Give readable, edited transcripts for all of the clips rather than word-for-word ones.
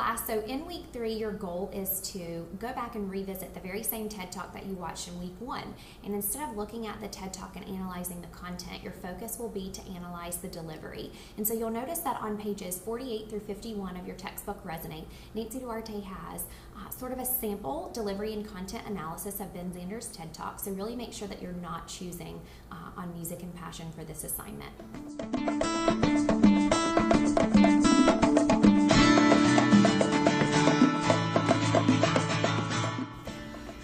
class, so in week 3, your goal is to go back and revisit the very same TED Talk that you watched in week 1. And instead of looking at the TED Talk and analyzing the content, your focus will be to analyze the delivery. And so you'll notice that on pages 48 through 51 of your textbook Resonate, Nancy Duarte has sort of a sample delivery and content analysis of Ben Zander's TED Talk. So really make sure that you're not choosing on Music and Passion for this assignment.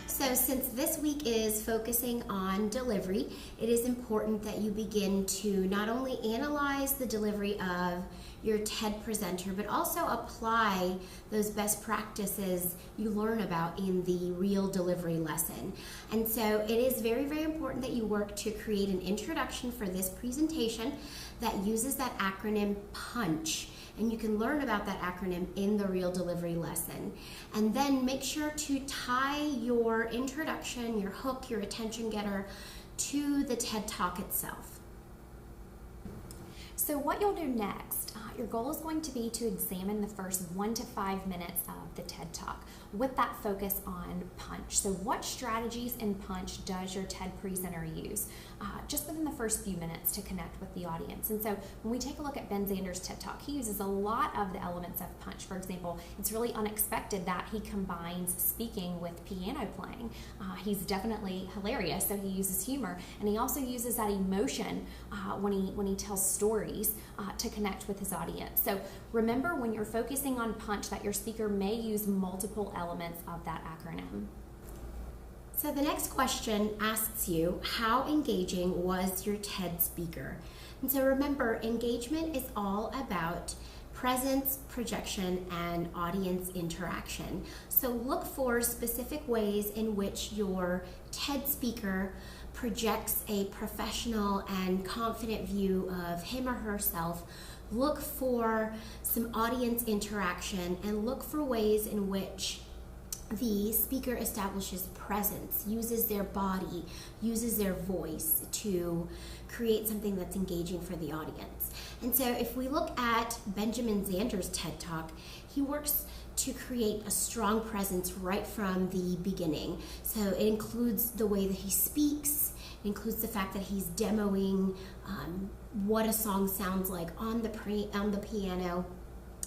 So since this week is focusing on delivery, it is important that you begin to not only analyze the delivery of your TED presenter, but also apply those best practices you learn about in the real delivery lesson. And so it is very, very important that you work to create an introduction for this presentation that uses that acronym PUNCH. And you can learn about that acronym in the real delivery lesson. And then make sure to tie your introduction, your hook, your attention getter to the TED Talk itself. So what you'll do next, your goal is going to be to examine the first 1 to 5 minutes of the TED Talk with that focus on punch. So what strategies in punch does your TED presenter use just within the first few minutes to connect with the audience? And so when we take a look at Ben Zander's TED Talk, he uses a lot of the elements of punch. For example, it's really unexpected that he combines speaking with piano playing. He's definitely hilarious, so he uses humor, and he also uses that emotion when he tells stories to connect with his audience. So remember, when you're focusing on punch, that your speaker may use multiple elements of that acronym. So the next question asks you, how engaging was your TED speaker? And so remember, engagement is all about presence, projection, and audience interaction. So look for specific ways in which your TED speaker projects a professional and confident view of him or herself. Look for some audience interaction and look for ways in which the speaker establishes presence, uses their body, uses their voice to create something that's engaging for the audience. And so if we look at Benjamin Zander's TED Talk, he works to create a strong presence right from the beginning. So it includes the way that he speaks, it includes the fact that he's demoing what a song sounds like on the piano.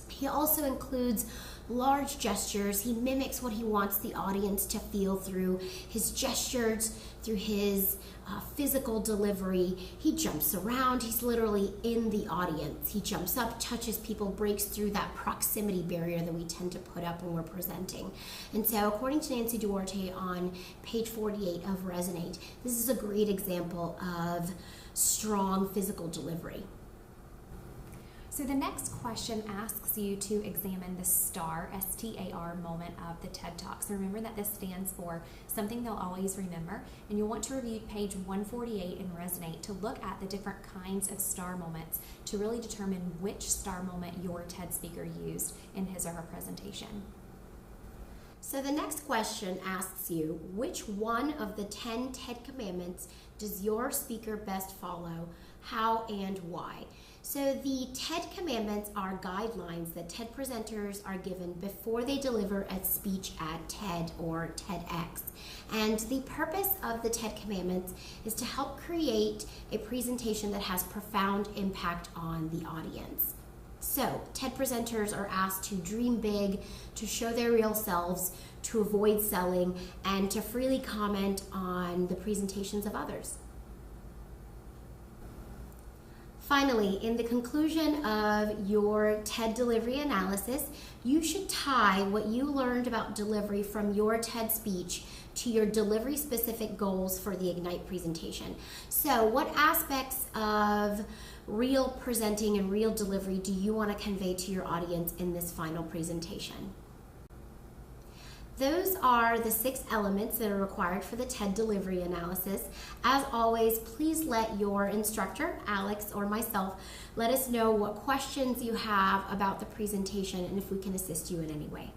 He also includes large gestures. He mimics what he wants the audience to feel through his gestures, through his physical delivery. He jumps around. He's literally in the audience. He jumps up, touches people, breaks through that proximity barrier that we tend to put up when we're presenting. And so according to Nancy Duarte on page 48 of Resonate, this is a great example of strong physical delivery. So the next question asks you to examine the STAR, S-T-A-R, moment of the TED Talk. So remember that this stands for something they'll always remember, and you'll want to review page 148 in Resonate to look at the different kinds of STAR moments to really determine which STAR moment your TED speaker used in his or her presentation. So the next question asks you, which one of the 10 TED Commandments does your speaker best follow? How and why? So the TED Commandments are guidelines that TED presenters are given before they deliver a speech at TED or TEDx. And the purpose of the TED Commandments is to help create a presentation that has profound impact on the audience. So TED presenters are asked to dream big, to show their real selves, to avoid selling, and to freely comment on the presentations of others. Finally, in the conclusion of your TED delivery analysis, you should tie what you learned about delivery from your TED speech to your delivery-specific goals for the Ignite presentation. So what aspects of real presenting and real delivery do you want to convey to your audience in this final presentation? Those are the 6 elements that are required for the TED delivery analysis. As always, please let your instructor, Alex, or myself, let us know what questions you have about the presentation and if we can assist you in any way.